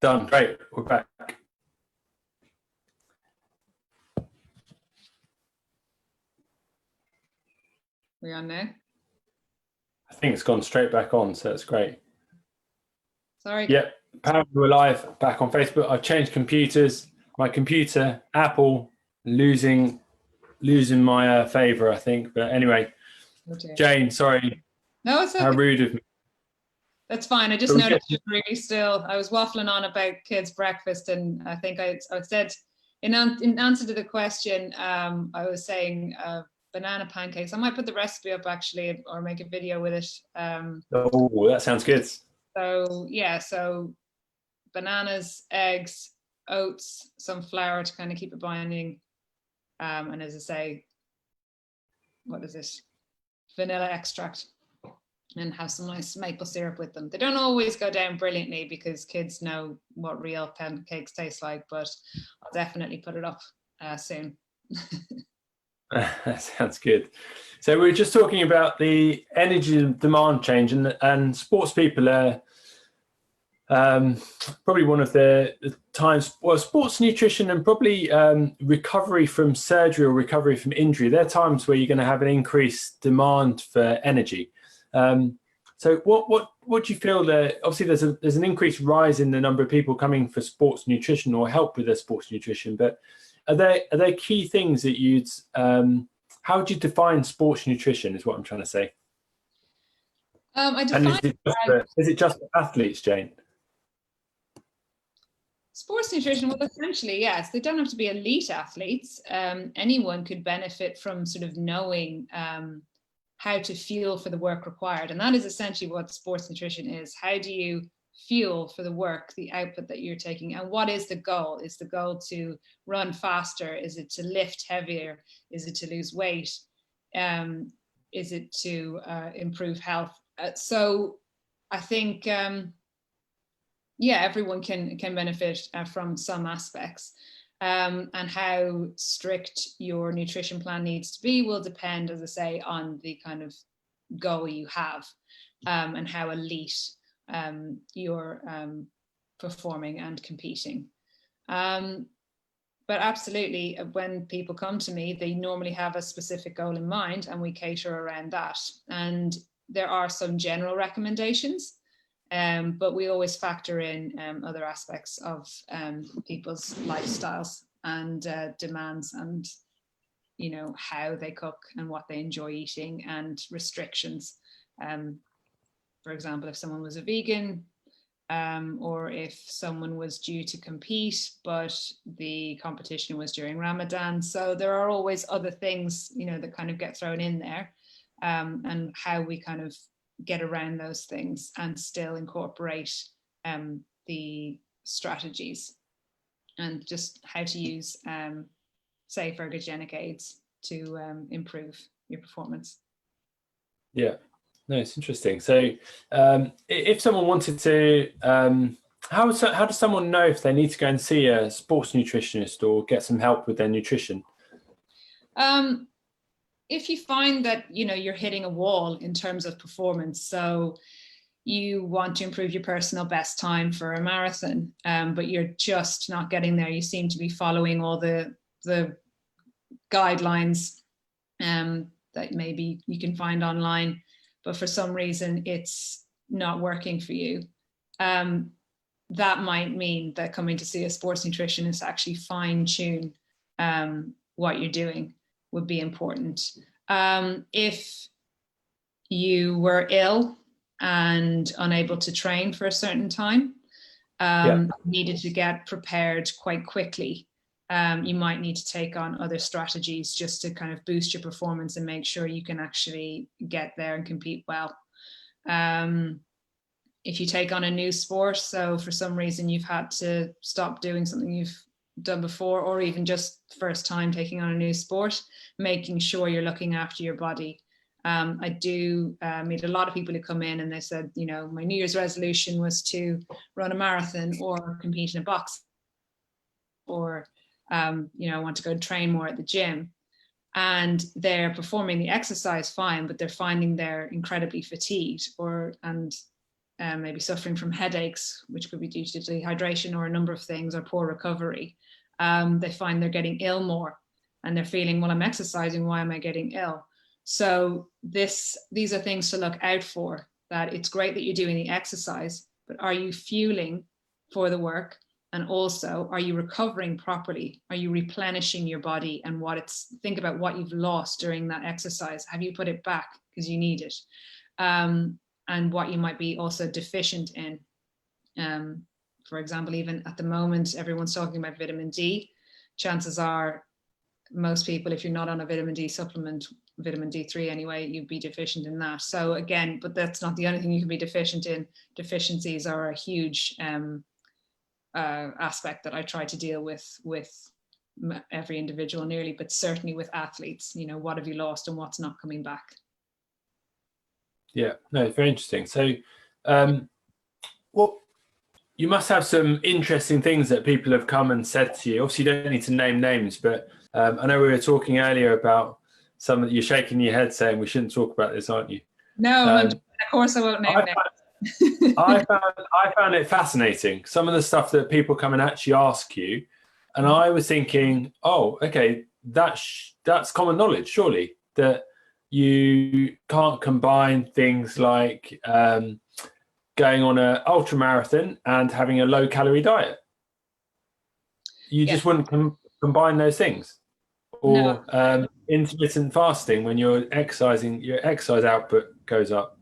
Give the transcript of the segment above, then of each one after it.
Done. Great. We're back. We on now? I think it's gone straight back on, so it's great. Sorry. Yep. Apparently we're live back on Facebook. I've changed computers. My computer, Apple, losing my favor, I think. But anyway, Jane, sorry. No, it's okay. How rude of me. That's fine. I just noticed you're really still. I was waffling on about kids' breakfast, and I think I said in answer to the question, I was saying banana pancakes. I might put the recipe up actually, or make a video with it. Oh, that sounds good. So yeah, so bananas, eggs, oats, some flour to kind of keep it binding, and as I say, what is it? Vanilla extract. And have some nice maple syrup with them. They don't always go down brilliantly because kids know what real pancakes taste like, but I'll definitely put it up soon. That sounds good. So we were just talking about the energy demand change, and sports people are probably one of the times, well, sports nutrition and probably recovery from surgery or recovery from injury, they're times where you're going to have an increased demand for energy. So what do you feel that obviously there's an increased rise in the number of people coming for sports nutrition or help with their sports nutrition, but are there key things that you'd how would you define sports nutrition is what I'm trying to say? Is it just for athletes, Jane? Sports nutrition, well, essentially, yes. They don't have to be elite athletes. Anyone could benefit from sort of knowing how to fuel for the work required. And that is essentially what sports nutrition is. How do you fuel for the work, the output that you're taking? And what is the goal? Is the goal to run faster? Is it to lift heavier? Is it to lose weight? Is it to improve health? So I think, everyone can benefit from some aspects. And how strict your nutrition plan needs to be will depend, as I say, on the kind of goal you have and how elite you're performing and competing. But absolutely, when people come to me, they normally have a specific goal in mind and we cater around that. And there are some general recommendations. But we always factor in other aspects of people's lifestyles and demands and, how they cook and what they enjoy eating and restrictions. For example, if someone was a vegan or if someone was due to compete, but the competition was during Ramadan. So there are always other things, that kind of get thrown in there and how we kind of get around those things and still incorporate the strategies and just how to use safe ergogenic aids to improve your performance. Yeah, no, it's interesting. So if someone wanted to, how does someone know if they need to go and see a sports nutritionist or get some help with their nutrition? If you find that, you're hitting a wall in terms of performance, so you want to improve your personal best time for a marathon, but you're just not getting there. You seem to be following all the guidelines that maybe you can find online, but for some reason it's not working for you. That might mean that coming to see a sports nutritionist actually fine-tune what you're doing would be important. If you were ill and unable to train for a certain time, needed to get prepared quite quickly, you might need to take on other strategies just to kind of boost your performance and make sure you can actually get there and compete well. If you take on a new sport, so for some reason you've had to stop doing something you've done before, or even just first time taking on a new sport, making sure you're looking after your body. I do meet a lot of people who come in and they said, my New Year's resolution was to run a marathon or compete in a box, or I want to go train more at the gym. And they're performing the exercise fine, but they're finding they're incredibly fatigued, and maybe suffering from headaches, which could be due to dehydration or a number of things, or poor recovery, they find they're getting ill more, and they're feeling, well, I'm exercising, why am I getting ill? So these are things to look out for, that it's great that you're doing the exercise, but are you fueling for the work? And also, are you recovering properly? Are you replenishing your body? And think about what you've lost during that exercise. Have you put it back because you need it? And what you might be also deficient in. For example, even at the moment, everyone's talking about vitamin D. Chances are most people, if you're not on a vitamin D supplement, vitamin D3 anyway, you'd be deficient in that. So again, but that's not the only thing you can be deficient in. Deficiencies are a huge aspect that I try to deal with every individual nearly, but certainly with athletes. What have you lost and what's not coming back? Yeah, no, very interesting. So, well, you must have some interesting things that people have come and said to you. Obviously, you don't need to name names, but I know we were talking earlier about some that you're shaking your head saying we shouldn't talk about this, aren't you? No, of course I won't name names. I found it fascinating, some of the stuff that people come and actually ask you, and I was thinking, oh, okay, that's common knowledge, surely, that you can't combine things like going on an ultra marathon and having a low calorie diet. You just wouldn't combine those things, or intermittent fasting when you're exercising, your exercise output goes up.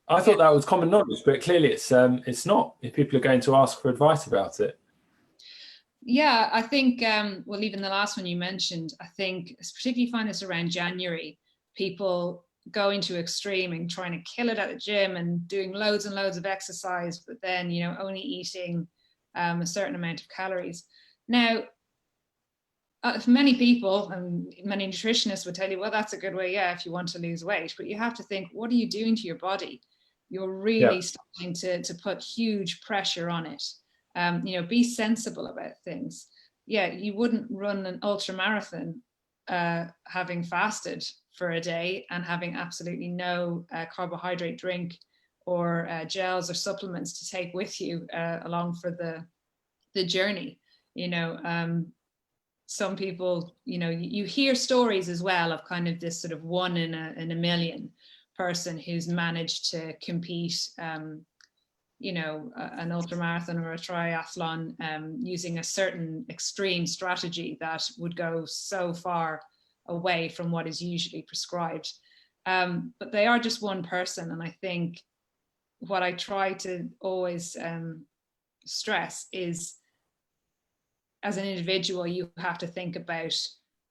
I thought that was common knowledge, but clearly it's not, if people are going to ask for advice about it. Yeah, I think, well, even the last one you mentioned, I think, particularly find this around January, people going to extreme and trying to kill it at the gym and doing loads and loads of exercise, but then, only eating a certain amount of calories. Now, many people and many nutritionists would tell you, well, that's a good way, if you want to lose weight, but you have to think, what are you doing to your body? You're really starting to put huge pressure on it. Be sensible about things. You wouldn't run an ultra marathon having fasted for a day and having absolutely no carbohydrate drink or gels or supplements to take with you along for the journey. Some people, you hear stories as well of kind of this sort of one in a million person who's managed to compete an ultramarathon or a triathlon using a certain extreme strategy that would go so far away from what is usually prescribed. But they are just one person. And I think what I try to always stress is, as an individual, you have to think about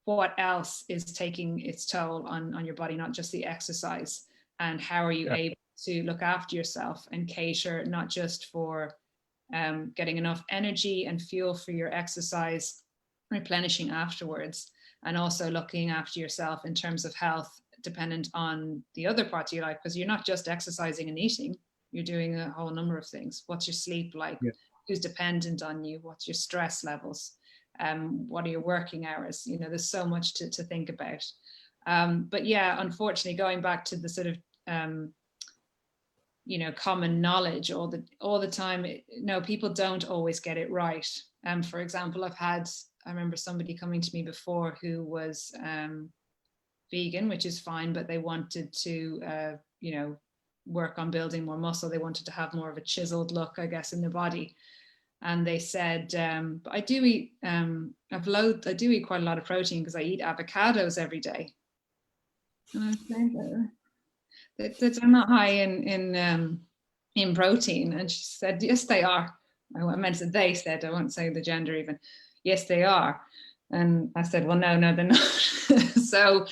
what else is taking its toll on your body, not just the exercise, and how are you able to look after yourself and cater not just for getting enough energy and fuel for your exercise, replenishing afterwards, and also looking after yourself in terms of health, dependent on the other parts of your life, because you're not just exercising and eating, you're doing a whole number of things. What's your sleep like? Who's dependent on you? What's your stress levels? What are your working hours? There's so much to think about. But unfortunately, going back to the sort of common knowledge all the time, people don't always get it right. For example, I remember somebody coming to me before who was vegan, which is fine, but they wanted to work on building more muscle. They wanted to have more of a chiseled look, I guess, in their body. And they said, but I do eat quite a lot of protein because I eat avocados every day. And I was saying that I'm not high in protein. And she said, yes, they are. I meant that they said, I won't say the gender even. Yes, they are. And I said, well, no, they're not. So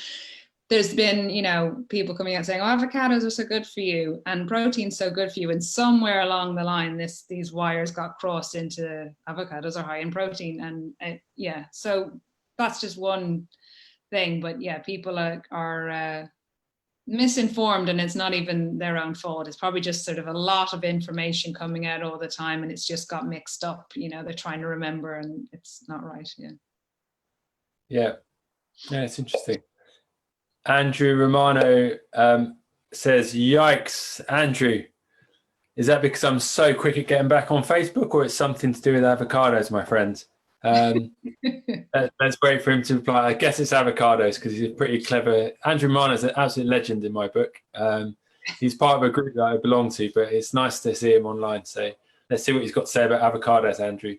there's been, people coming out saying, oh, avocados are so good for you and protein's so good for you. And somewhere along the line, these wires got crossed into avocados are high in protein. And so that's just one thing. But people are misinformed, and it's not even their own fault. It's probably just sort of a lot of information coming out all the time, and it's just got mixed up. They're trying to remember, and it's not right. Yeah, it's interesting. Andrew Romano says, yikes, Andrew, Is that because I'm so quick at getting back on Facebook, or it's something to do with avocados, my friends? Let's wait for him to reply. I guess it's avocados because he's a pretty clever. Andrew Marner's an absolute legend in my book. He's part of a group that I belong to, but it's nice to see him online. So let's see what he's got to say about avocados, Andrew.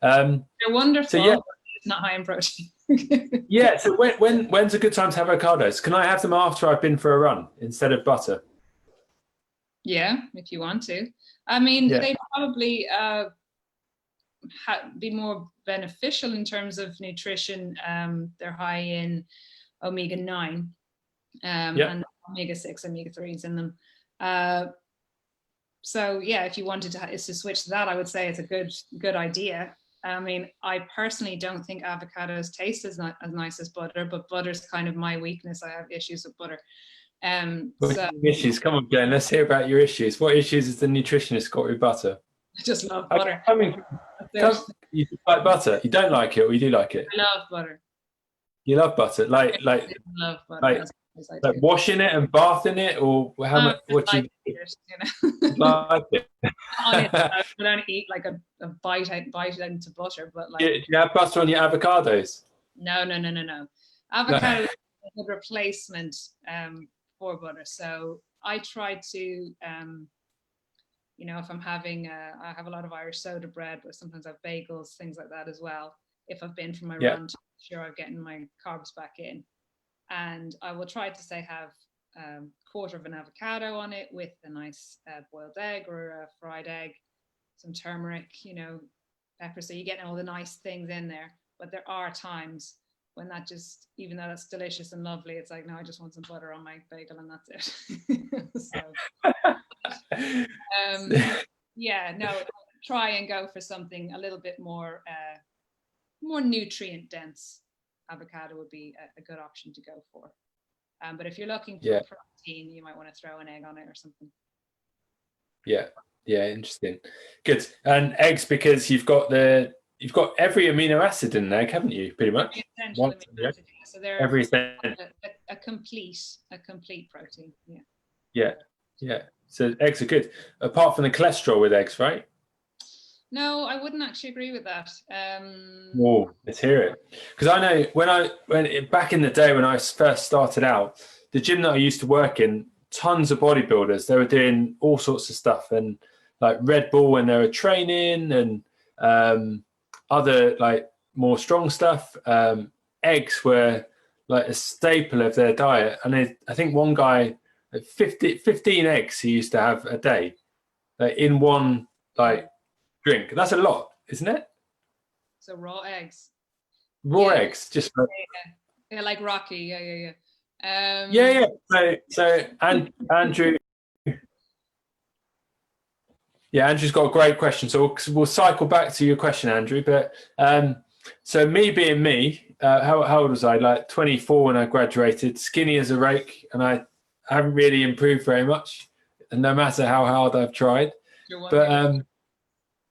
They're wonderful. So yeah, it's not high in protein. yeah. So when's a good time to have avocados? Can I have them after I've been for a run instead of butter? Yeah, if you want to. I mean, Yeah. they probably be more beneficial in terms of nutrition. They're high in omega-9 and omega-6, omega-3s in them. So yeah, if you wanted to switch to that, I would say it's a good idea. I mean, I personally don't think avocados taste as nice as butter, but butter's kind of my weakness. I have issues with butter. Issues? Come on, Jen. Let's hear about your issues. What issues has the nutritionist got with butter? I just love butter. I mean, you like butter? You don't like it, or you do like it? I love butter. You love butter, like I love butter. like washing it and bathing it, or how much? What do you like it? I don't eat like a bite into butter, but like. Do you have butter on your avocados? No. Avocado is a good replacement for butter. So I try to, if I'm having, I have a lot of Irish soda bread, but sometimes I have bagels, things like that as well. If I've been for my run, to make sure I'm getting my carbs back in. And I will try to say have quarter of an avocado on it with a nice boiled egg or a fried egg, some turmeric, pepper. So you're getting all the nice things in there. But there are times when that just, even though that's delicious and lovely, it's like, no, I just want some butter on my bagel and that's it. Try and go for something a little bit more nutrient dense. Avocado would be a good option to go for. But if you're looking for protein, you might want to throw an egg on it or something. Yeah, interesting. Good. And eggs, because you've got every amino acid in an egg, haven't you? Pretty much. So they're everything. A complete protein. Yeah. So eggs are good. Apart from the cholesterol with eggs, right? No, I wouldn't actually agree with that. Let's hear it. Because I know when back in the day when I first started out, the gym that I used to work in, tons of bodybuilders, they were doing all sorts of stuff, and like Red Bull when they were training, and other like more strong stuff. Eggs were like a staple of their diet, and I think one guy, 15 eggs he used to have a day, like in one drink. That's a lot, isn't it? So raw eggs. Eggs, just like Rocky. So Andrew. Yeah, Andrew's got a great question. So we'll cycle back to your question, Andrew. But so me being me, how old was I? Like 24 when I graduated, skinny as a rake, and I haven't really improved very much, and no matter how hard I've tried. But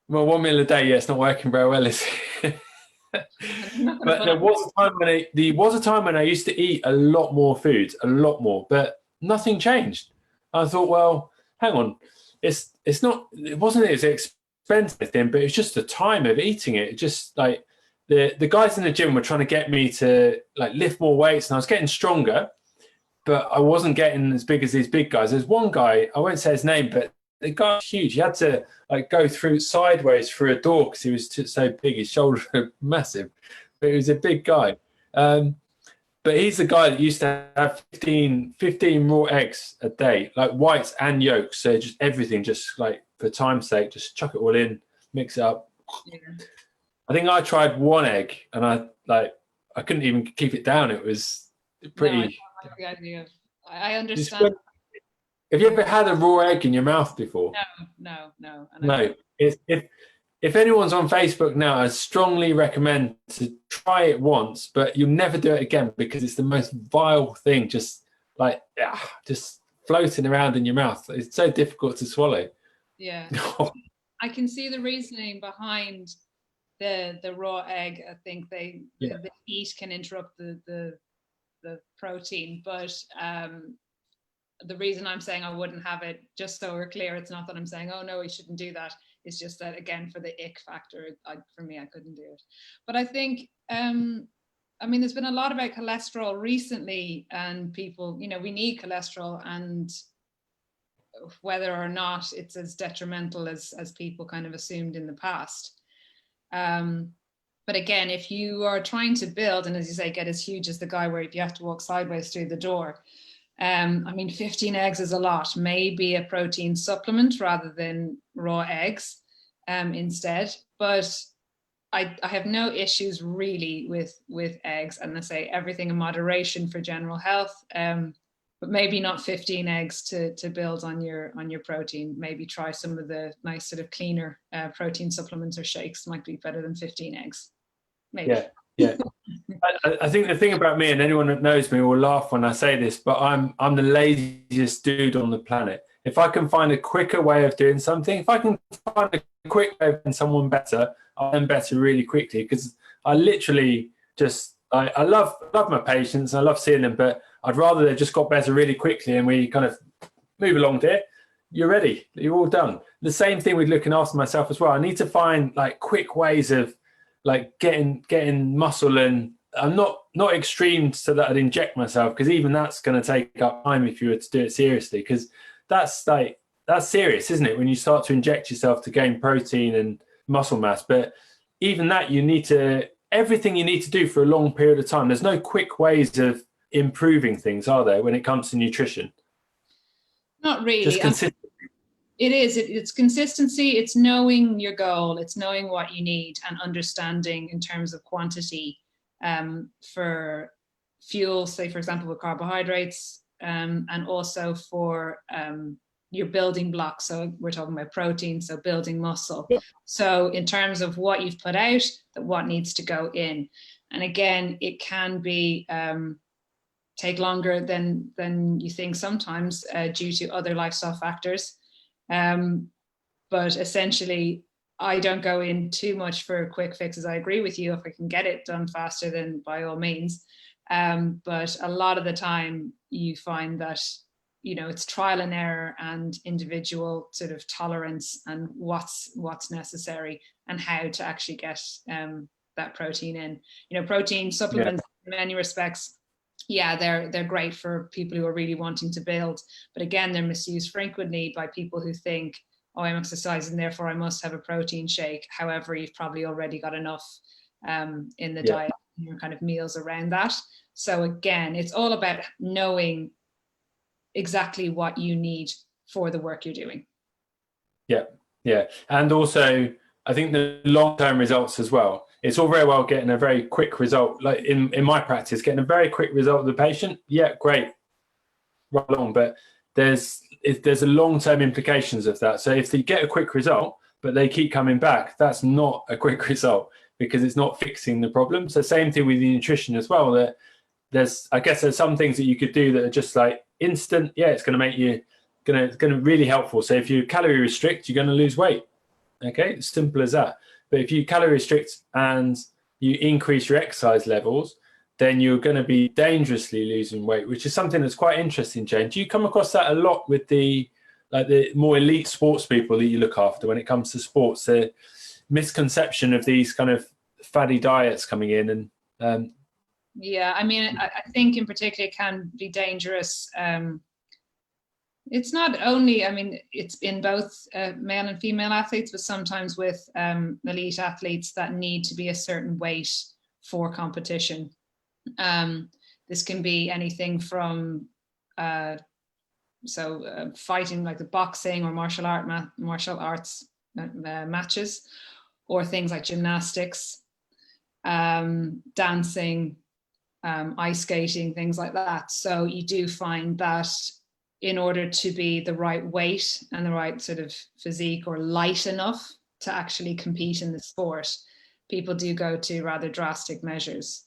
well, 1 meal a day, it's not working very well, is it? But there was a time when I used to eat a lot more food, but nothing changed. I thought, well, hang on, it wasn't as expensive then, but it's just the time of eating it. It just like the guys in the gym were trying to get me to like lift more weights, and I was getting stronger, but I wasn't getting as big as these big guys. There's one guy, I won't say his name, but the guy was huge. He had to like go through sideways through a door because he was so big. His shoulders were massive, but he was a big guy. But he's the guy that used to have 15 raw eggs a day, like whites and yolks. So just everything, just like for time's sake, just chuck it all in, mix it up. Yeah. I think I tried one egg and I couldn't even keep it down. It was pretty. No, I don't like the idea. I understand. Have you ever had a raw egg in your mouth before? No. No. If anyone's on Facebook now, I strongly recommend to try it once, but you'll never do it again because it's the most vile thing, just floating around in your mouth. It's so difficult to swallow. Yeah. I can see the reasoning behind the raw egg. I think the heat can interrupt the protein, but the reason I'm saying I wouldn't have it, just so we're clear, it's not that I'm saying, oh no, we shouldn't do that. It's just that, again, for the ick factor, for me, I couldn't do it. But I think, I mean, there's been a lot about cholesterol recently, and people, you know, we need cholesterol, and whether or not it's as detrimental as people kind of assumed in the past. But again, if you are trying to build, and as you say, get as huge as the guy where if you have to walk sideways through the door, I mean, 15 eggs is a lot. Maybe a protein supplement rather than raw eggs instead. But I have no issues really with eggs, and I say everything in moderation for general health. But maybe not 15 eggs to build on your protein. Maybe try some of the nice sort of cleaner protein supplements or shakes might be better than 15 eggs. Maybe. Yeah. I think the thing about me, and anyone that knows me will laugh when I say this, but I'm the laziest dude on the planet. If I can find a quicker way of doing something, if I can find a quick way of doing someone better, I'll learn better really quickly, because I literally just, I love my patients, I love seeing them, but I'd rather they just got better really quickly and we kind of move along there. You're ready, you're all done. The same thing with looking after myself as well. I need to find like quick ways of like getting muscle, and I'm not extreme so that I'd inject myself, because even that's going to take up time if you were to do it seriously, because that's serious, isn't it, when you start to inject yourself to gain protein and muscle mass. But even that, everything you need to do for a long period of time. There's no quick ways of improving things, are there, when it comes to nutrition? Not really. Just consistency. It's consistency. It's knowing your goal. It's knowing what you need and understanding in terms of quantity for fuel, say, for example, with carbohydrates, and also for your building blocks. So we're talking about protein, so building muscle. Yeah. So in terms of what you've put out, what needs to go in. And again, it can be take longer than you think sometimes due to other lifestyle factors. But essentially, I don't go in too much for quick fixes. I agree with you. If I can get it done faster, then by all means. But a lot of the time you find that, you know, it's trial and error and individual sort of tolerance and what's necessary and how to actually get that protein in. You know, protein supplements in many respects, yeah, they're great for people who are really wanting to build. But again, they're misused frequently by people who think, oh, I'm exercising, therefore I must have a protein shake. However, you've probably already got enough in the diet, your kind of meals around that. So again, it's all about knowing exactly what you need for the work you're doing. Yeah. And also, I think the long-term results as well. It's all very well getting a very quick result. Like in my practice, getting a very quick result of the patient, yeah, great, right along. But there's a long-term implications of that. So if they get a quick result, but they keep coming back, that's not a quick result, because it's not fixing the problem. So same thing with the nutrition as well. That there's some things that you could do that are just like instant. Yeah, it's going to make you it's going to really helpful. So if you calorie restrict, you're going to lose weight. Okay, it's simple as that. But if you calorie restrict and you increase your exercise levels, then you're going to be dangerously losing weight, which is something that's quite interesting, Jane. Do you come across that a lot with the more elite sports people that you look after when it comes to sports? The misconception of these kind of fatty diets coming in, and yeah, I mean, I think in particular it can be dangerous. It's not only, I mean, it's in both male and female athletes, but sometimes with elite athletes that need to be a certain weight for competition. This can be anything from fighting, like the boxing or martial arts matches, or things like gymnastics, dancing, ice skating, things like that. So you do find that in order to be the right weight and the right sort of physique or light enough to actually compete in the sport, people do go to rather drastic measures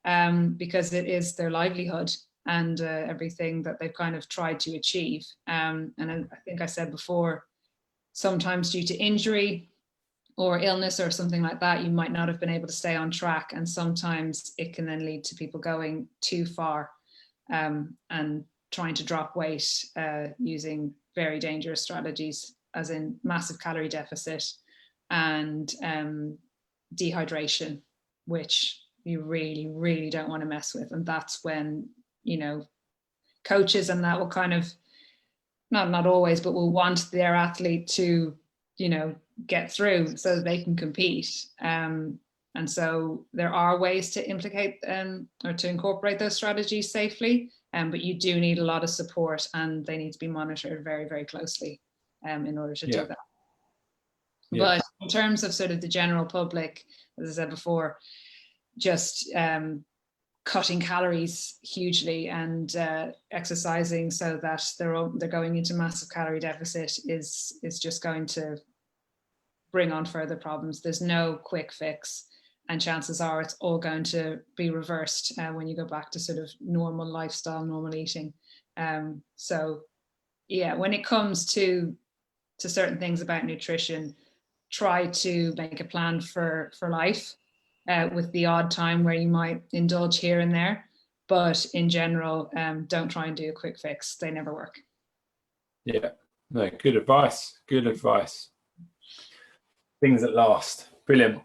because it is their livelihood and everything that they've kind of tried to achieve. And I think I said before, sometimes due to injury or illness or something like that, you might not have been able to stay on track. And sometimes it can then lead to people going too far and trying to drop weight using very dangerous strategies, as in massive calorie deficit and dehydration, which you really, really don't want to mess with. And that's when, you know, coaches and that will kind of, not always, but will want their athlete to, you know, get through so that they can compete. And so there are ways to implicate or to incorporate those strategies safely, but you do need a lot of support, and they need to be monitored very, very closely in order to do that. But in terms of sort of the general public, as I said before, just cutting calories hugely and exercising so that they're going into massive calorie deficit is just going to bring on further problems. There's no quick fix, and chances are it's all going to be reversed when you go back to sort of normal lifestyle, normal eating. So yeah, when it comes to certain things about nutrition, try to make a plan for life, with the odd time where you might indulge here and there. But in general, don't try and do a quick fix. They never work. Yeah, no, good advice. Good advice. Things that last. Brilliant.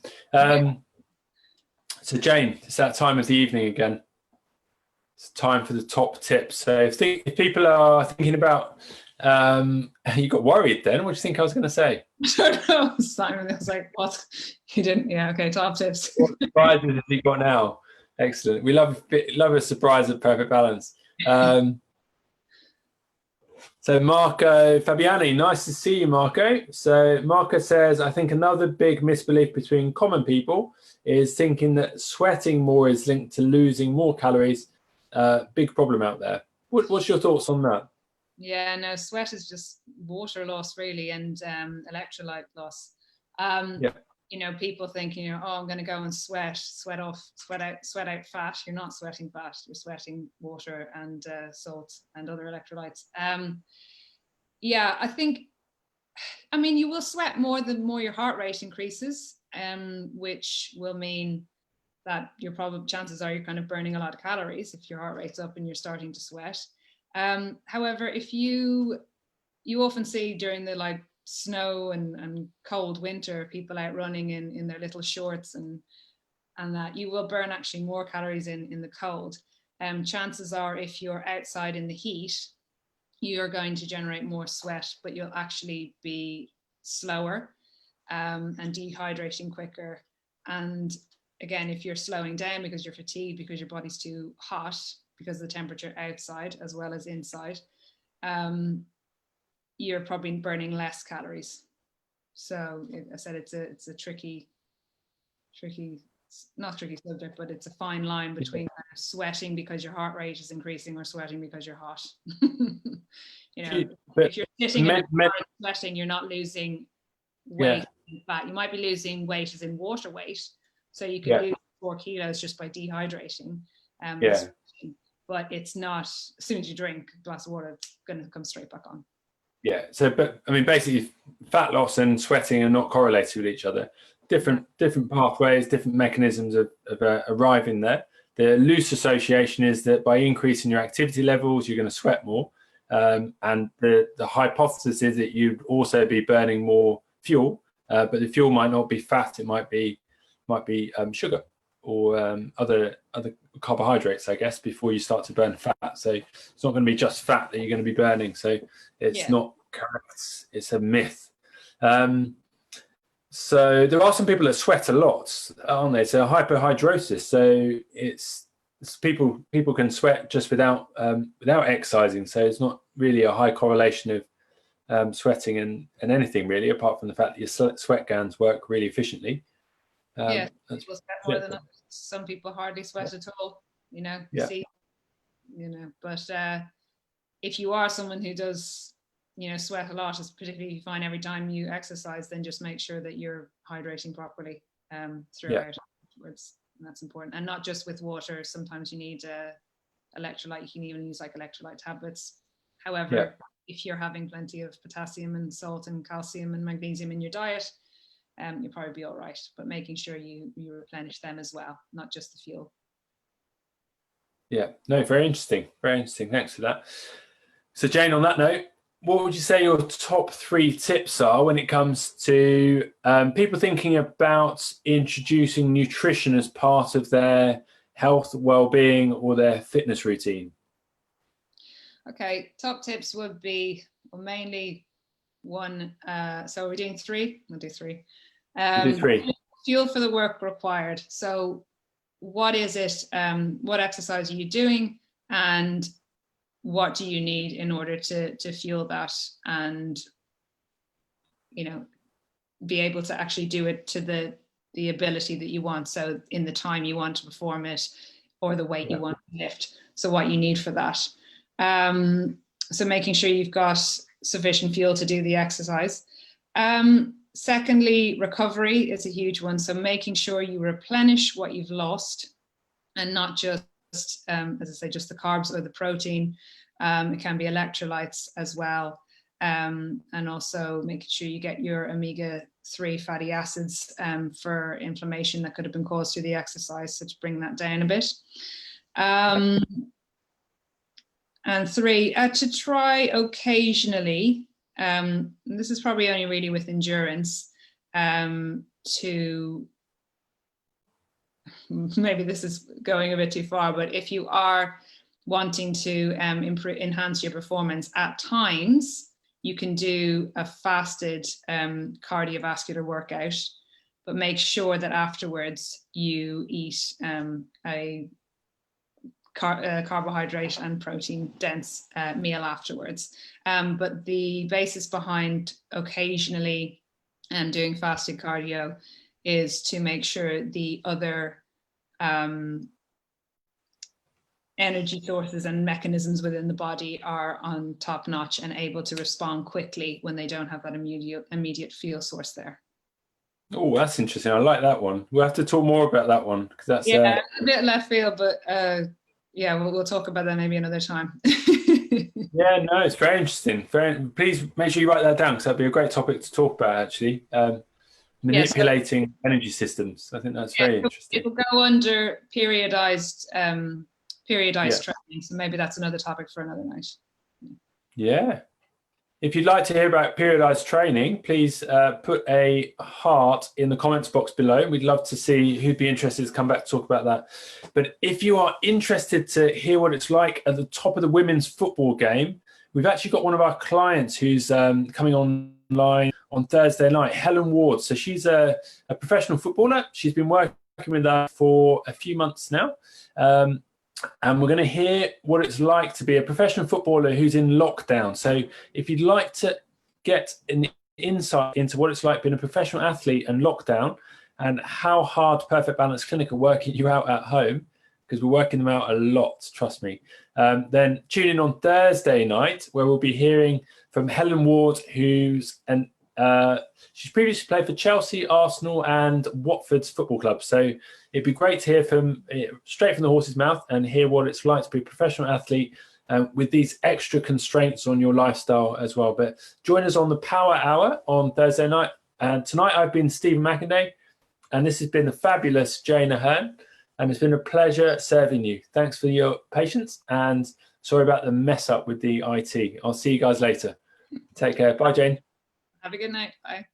So Jane, it's that time of the evening again. It's time for the top tips. So if people are thinking about, you got worried then. What do you think I was going to say? I don't know, Simon. I was like, what? You didn't? Yeah, okay, top tips. What surprises have you got now? Excellent. We love a surprise at Perfect Balance. So Marco Fabiani, nice to see you, Marco. So Marco says, I think another big misbelief between common people is thinking that sweating more is linked to losing more calories. Big problem out there. What's your thoughts on that? Yeah, no, sweat is just water loss really, and electrolyte loss. You know, people think, you know, oh, I'm going to go and sweat out fat. You're not sweating fat. You're sweating water and salt and other electrolytes. Yeah, I mean, you will sweat more the more your heart rate increases, which will mean that chances are you're kind of burning a lot of calories if your heart rate's up and you're starting to sweat. However, if you often see during the like snow and cold winter, people out running in their little shorts and that you will burn actually more calories in the cold. Chances are if you're outside in the heat, you're going to generate more sweat, but you'll actually be slower and dehydrating quicker. And again, if you're slowing down because you're fatigued, because your body's too hot, because of the temperature outside as well as inside, you're probably burning less calories. So I said it's a tricky, not tricky subject, but it's a fine line between sweating because your heart rate is increasing or sweating because you're hot. You know, if you're sitting in a car and sweating, you're not losing weight in fat. You might be losing weight as in water weight. So you could lose 4 kilos just by dehydrating. But it's not, as soon as you drink a glass of water, it's going to come straight back on. Yeah. So, but I mean, basically, fat loss and sweating are not correlated with each other. Different pathways, different mechanisms of arriving there. The loose association is that by increasing your activity levels, you're going to sweat more. And the hypothesis is that you'd also be burning more fuel, but the fuel might not be fat. It might be sugar or other carbohydrates, I guess, before you start to burn fat. So it's not going to be just fat that you're going to be burning. So it's not correct. It's a myth. So there are some people that sweat a lot, aren't there? So hyperhidrosis. So it's people can sweat just without exercising. So it's not really a high correlation of sweating and anything really, apart from the fact that your sweat glands work really efficiently. People sweat more than others. Some people hardly sweat at all, you know. But if you are someone who does, you know, sweat a lot, particularly if you find every time you exercise, then just make sure that you're hydrating properly throughout afterwards. And that's important. And not just with water. Sometimes you need electrolyte. You can even use like electrolyte tablets. However, if you're having plenty of potassium and salt and calcium and magnesium in your diet, you'll probably be all right. But making sure you replenish them as well, not just the fuel. Yeah, no, very interesting. Very interesting. Thanks for that. So Jane, on that note, what would you say your top 3 tips are when it comes to people thinking about introducing nutrition as part of their health, well-being, or their fitness routine? Okay, top tips would be, well, mainly one. So we're doing 3. We'll do 3. We'll do 3. Fuel for the work required. So what is it? What exercise are you doing, and what do you need in order to fuel that, and be able to actually do it to the ability that you want. So in the time you want to perform it, or the weight you want to lift. So what you need for that. So making sure you've got sufficient fuel to do the exercise. Secondly, recovery is a huge one. So making sure you replenish what you've lost, and not just, as I say, just the carbs or the protein. It can be electrolytes as well. And also making sure you get your omega-3 fatty acids for inflammation that could have been caused through the exercise, so to bring that down a bit. And 3, to try occasionally, this is probably only really with endurance, to, maybe this is going a bit too far, but if you are wanting to enhance your performance, at times you can do a fasted cardiovascular workout, but make sure that afterwards you eat a carbohydrate and protein dense meal afterwards. But the basis behind occasionally doing fasted cardio is to make sure the other energy sources and mechanisms within the body are on top notch and able to respond quickly when they don't have that immediate fuel source there. Oh, that's interesting. I like that one. We'll have to talk more about that one, because that's a bit left field, but yeah, we'll talk about that maybe another time. Yeah, no, it's very interesting. Please make sure you write that down, because that'd be a great topic to talk about, actually. Manipulating energy systems. I think that's very interesting. It'll go under periodized training, so maybe that's another topic for another night. Yeah. If you'd like to hear about periodized training, please put a heart in the comments box below. We'd love to see who'd be interested to come back to talk about that. But if you are interested to hear what it's like at the top of the women's football game, we've actually got one of our clients who's coming online on Thursday night, Helen Ward. So she's a professional footballer. She's been working with us for a few months now. And we're going to hear what it's like to be a professional footballer who's in lockdown. So if you'd like to get an insight into what it's like being a professional athlete and lockdown, and how hard Perfect Balance Clinic are working you out at home, because we're working them out a lot, trust me, then tune in on Thursday night, where we'll be hearing from Helen Ward, who's she's previously played for Chelsea, Arsenal, and Watford's football club. So it'd be great to hear straight from the horse's mouth and hear what it's like to be a professional athlete with these extra constraints on your lifestyle as well. But join us on the Power Hour on Thursday night. And tonight I've been Stephen McInday, and this has been the fabulous Jane Ahern, and it's been a pleasure serving you. Thanks for your patience, and sorry about the mess up with the IT. I'll see you guys later. Take care. Bye, Jane. Have a good night. Bye.